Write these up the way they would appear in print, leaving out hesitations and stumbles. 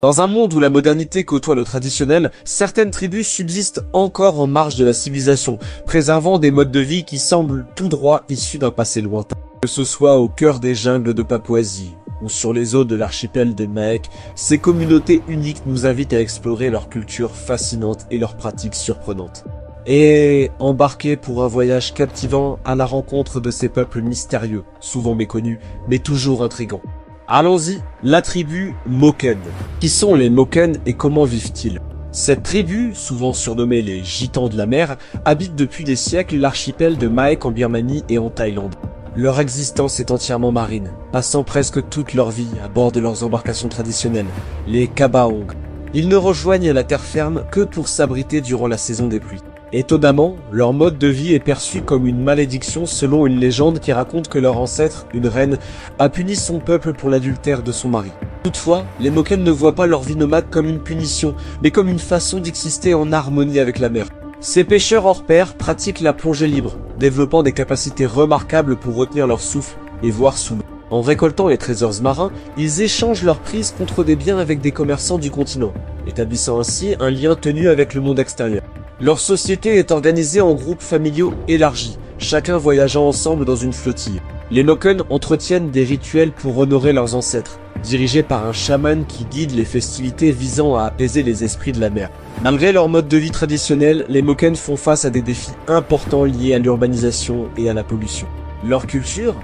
Dans un monde où la modernité côtoie le traditionnel, certaines tribus subsistent encore en marge de la civilisation, préservant des modes de vie qui semblent tout droit issus d'un passé lointain. Que ce soit au cœur des jungles de Papouasie ou sur les eaux de l'archipel des Mahé, ces communautés uniques nous invitent à explorer leur culture fascinante et leurs pratiques surprenantes. Et embarquer pour un voyage captivant à la rencontre de ces peuples mystérieux, souvent méconnus, mais toujours intrigants. Allons-y, la tribu Moken. Qui sont les Moken et comment vivent-ils? Cette tribu, souvent surnommée les Gitans de la mer, habite depuis des siècles l'archipel de Mahé en Birmanie et en Thaïlande. Leur existence est entièrement marine, passant presque toute leur vie à bord de leurs embarcations traditionnelles, les kabaong. Ils ne rejoignent la terre ferme que pour s'abriter durant la saison des pluies. Étonnamment, leur mode de vie est perçu comme une malédiction selon une légende qui raconte que leur ancêtre, une reine, a puni son peuple pour l'adultère de son mari. Toutefois, les Moken ne voient pas leur vie nomade comme une punition, mais comme une façon d'exister en harmonie avec la mer. Ces pêcheurs hors pair pratiquent la plongée libre, développant des capacités remarquables pour retenir leur souffle et voir sous l'eau. En récoltant les trésors marins, ils échangent leurs prises contre des biens avec des commerçants du continent, établissant ainsi un lien tenu avec le monde extérieur. Leur société est organisée en groupes familiaux élargis, chacun voyageant ensemble dans une flottille. Les Moken entretiennent des rituels pour honorer leurs ancêtres, dirigés par un chaman qui guide les festivités visant à apaiser les esprits de la mer. Malgré leur mode de vie traditionnel, les Moken font face à des défis importants liés à l'urbanisation et à la pollution. Leur culture,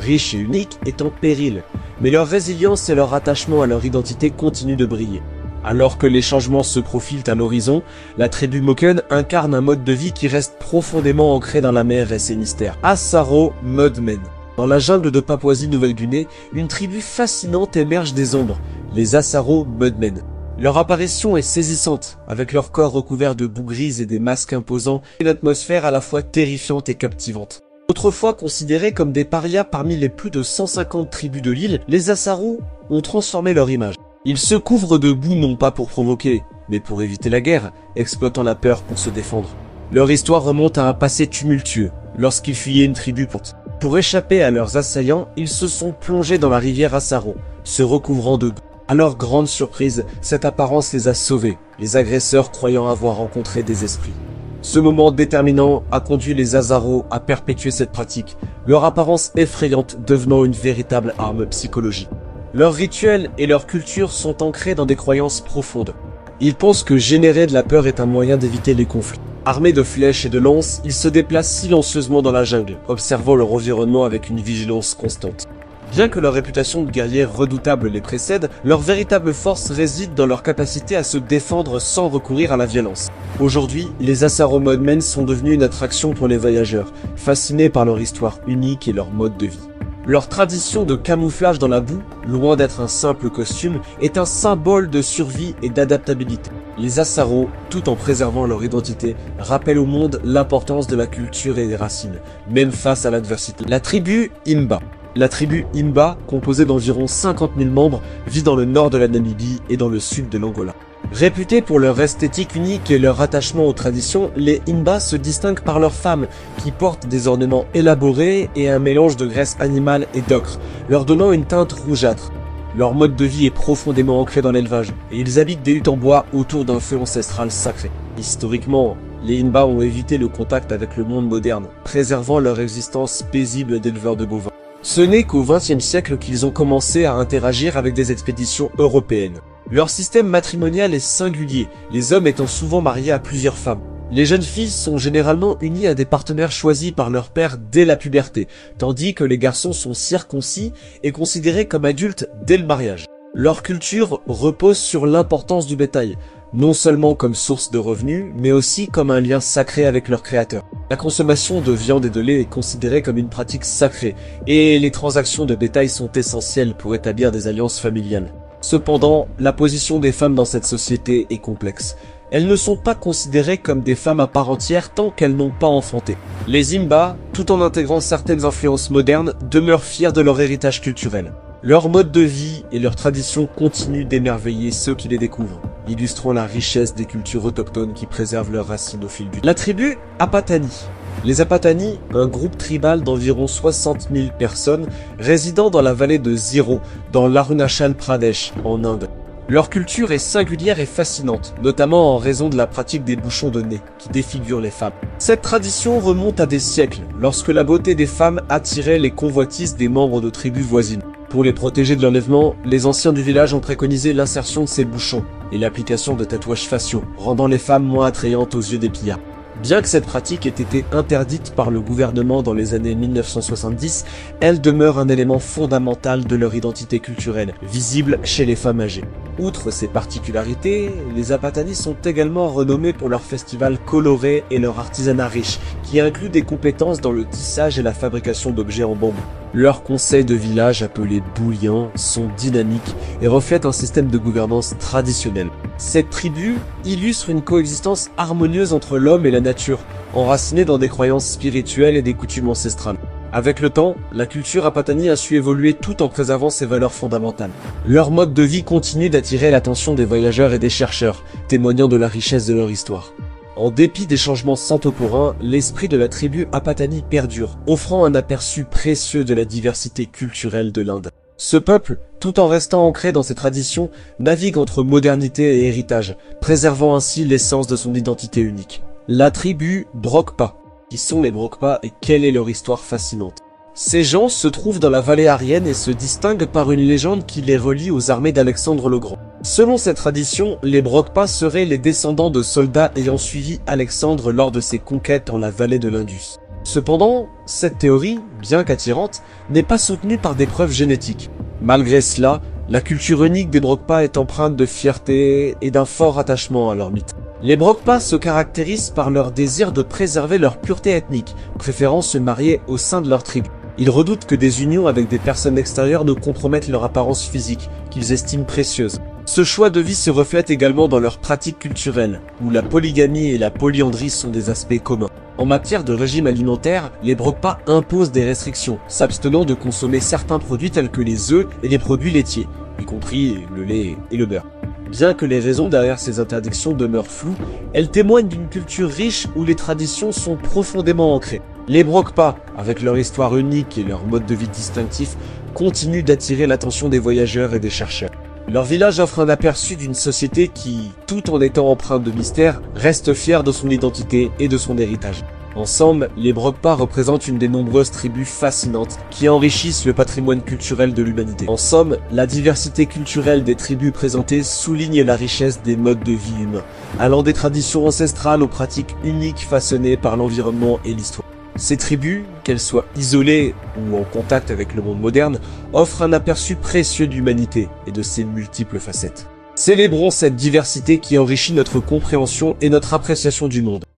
riche et unique, est en péril, mais leur résilience et leur attachement à leur identité continuent de briller. Alors que les changements se profilent à l'horizon, la tribu Moken incarne un mode de vie qui reste profondément ancré dans la mer et ses mystères. Asaro Mudmen. Dans la jungle de Papouasie-Nouvelle-Guinée, une tribu fascinante émerge des ombres, les Asaro Mudmen. Leur apparition est saisissante, avec leur corps recouvert de boue grise et des masques imposants, une atmosphère à la fois terrifiante et captivante. Autrefois considérés comme des parias parmi les plus de 150 tribus de l'île, les Asaro ont transformé leur image. Ils se couvrent de boue non pas pour provoquer, mais pour éviter la guerre, exploitant la peur pour se défendre. Leur histoire remonte à un passé tumultueux, lorsqu'ils fuyaient une tribu porte. Pour échapper à leurs assaillants, ils se sont plongés dans la rivière Asaro, se recouvrant de boue. À leur grande surprise, cette apparence les a sauvés, les agresseurs croyant avoir rencontré des esprits. Ce moment déterminant a conduit les Asaro à perpétuer cette pratique, leur apparence effrayante devenant une véritable arme psychologique. Leurs rituels et leur culture sont ancrés dans des croyances profondes. Ils pensent que générer de la peur est un moyen d'éviter les conflits. Armés de flèches et de lances, ils se déplacent silencieusement dans la jungle, observant leur environnement avec une vigilance constante. Bien que leur réputation de guerriers redoutables les précède, leur véritable force réside dans leur capacité à se défendre sans recourir à la violence. Aujourd'hui, les Asaro Mudmen sont devenus une attraction pour les voyageurs, fascinés par leur histoire unique et leur mode de vie. Leur tradition de camouflage dans la boue, loin d'être un simple costume, est un symbole de survie et d'adaptabilité. Les Asaro, tout en préservant leur identité, rappellent au monde l'importance de la culture et des racines, même face à l'adversité. La tribu Imba. La tribu Imba, composée d'environ 50 000 membres, vit dans le nord de la Namibie et dans le sud de l'Angola. Réputés pour leur esthétique unique et leur attachement aux traditions, les Imba se distinguent par leurs femmes, qui portent des ornements élaborés et un mélange de graisse animale et d'ocre, leur donnant une teinte rougeâtre. Leur mode de vie est profondément ancré dans l'élevage, et ils habitent des huttes en bois autour d'un feu ancestral sacré. Historiquement, les Imba ont évité le contact avec le monde moderne, préservant leur existence paisible d'éleveurs de bovins. Ce n'est qu'au XXe siècle qu'ils ont commencé à interagir avec des expéditions européennes. Leur système matrimonial est singulier, les hommes étant souvent mariés à plusieurs femmes. Les jeunes filles sont généralement unies à des partenaires choisis par leur père dès la puberté, tandis que les garçons sont circoncis et considérés comme adultes dès le mariage. Leur culture repose sur l'importance du bétail, non seulement comme source de revenus, mais aussi comme un lien sacré avec leur créateur. La consommation de viande et de lait est considérée comme une pratique sacrée, et les transactions de bétail sont essentielles pour établir des alliances familiales. Cependant, la position des femmes dans cette société est complexe. Elles ne sont pas considérées comme des femmes à part entière tant qu'elles n'ont pas enfanté. Les Imba, tout en intégrant certaines influences modernes, demeurent fiers de leur héritage culturel. Leur mode de vie et leurs traditions continuent d'émerveiller ceux qui les découvrent, illustrant la richesse des cultures autochtones qui préservent leurs racines au fil du temps. La tribu Apatani. Les Apatani, un groupe tribal d'environ 60 000 personnes, résidant dans la vallée de Ziro, dans l'Arunachal Pradesh, en Inde. Leur culture est singulière et fascinante, notamment en raison de la pratique des bouchons de nez, qui défigurent les femmes. Cette tradition remonte à des siècles, lorsque la beauté des femmes attirait les convoitises des membres de tribus voisines. Pour les protéger de l'enlèvement, les anciens du village ont préconisé l'insertion de ces bouchons et l'application de tatouages faciaux, rendant les femmes moins attrayantes aux yeux des pillards. Bien que cette pratique ait été interdite par le gouvernement dans les années 1970, elle demeure un élément fondamental de leur identité culturelle, visible chez les femmes âgées. Outre ces particularités, les Apatanis sont également renommés pour leur festival coloré et leur artisanat riche, qui inclut des compétences dans le tissage et la fabrication d'objets en bambou. Leurs conseils de village, appelés bouliens, sont dynamiques et reflètent un système de gouvernance traditionnel. Cette tribu illustre une coexistence harmonieuse entre l'homme et la nature, enracinée dans des croyances spirituelles et des coutumes ancestrales. Avec le temps, la culture apatani a su évoluer tout en préservant ses valeurs fondamentales. Leur mode de vie continue d'attirer l'attention des voyageurs et des chercheurs, témoignant de la richesse de leur histoire. En dépit des changements contemporains, l'esprit de la tribu Apatani perdure, offrant un aperçu précieux de la diversité culturelle de l'Inde. Ce peuple, tout en restant ancré dans ses traditions, navigue entre modernité et héritage, préservant ainsi l'essence de son identité unique. La tribu Brokpa. Qui sont les Brokpa et quelle est leur histoire fascinante? Ces gens se trouvent dans la vallée aryenne et se distinguent par une légende qui les relie aux armées d'Alexandre le Grand. Selon cette tradition, les Brokpa seraient les descendants de soldats ayant suivi Alexandre lors de ses conquêtes dans la vallée de l'Indus. Cependant, cette théorie, bien qu'attirante, n'est pas soutenue par des preuves génétiques. Malgré cela, la culture unique des Brokpa est empreinte de fierté et d'un fort attachement à leur mythe. Les Brokpa se caractérisent par leur désir de préserver leur pureté ethnique, préférant se marier au sein de leur tribu. Ils redoutent que des unions avec des personnes extérieures ne compromettent leur apparence physique, qu'ils estiment précieuse. Ce choix de vie se reflète également dans leurs pratiques culturelles, où la polygamie et la polyandrie sont des aspects communs. En matière de régime alimentaire, les Brokpa imposent des restrictions, s'abstenant de consommer certains produits tels que les œufs et les produits laitiers, y compris le lait et le beurre. Bien que les raisons derrière ces interdictions demeurent floues, elles témoignent d'une culture riche où les traditions sont profondément ancrées. Les Brokpa, avec leur histoire unique et leur mode de vie distinctif, continuent d'attirer l'attention des voyageurs et des chercheurs. Leur village offre un aperçu d'une société qui, tout en étant empreinte de mystère, reste fière de son identité et de son héritage. Ensemble, les Brokpa représentent une des nombreuses tribus fascinantes qui enrichissent le patrimoine culturel de l'humanité. En somme, la diversité culturelle des tribus présentées souligne la richesse des modes de vie humains, allant des traditions ancestrales aux pratiques uniques façonnées par l'environnement et l'histoire. Ces tribus, qu'elles soient isolées ou en contact avec le monde moderne, offrent un aperçu précieux de l'humanité et de ses multiples facettes. Célébrons cette diversité qui enrichit notre compréhension et notre appréciation du monde.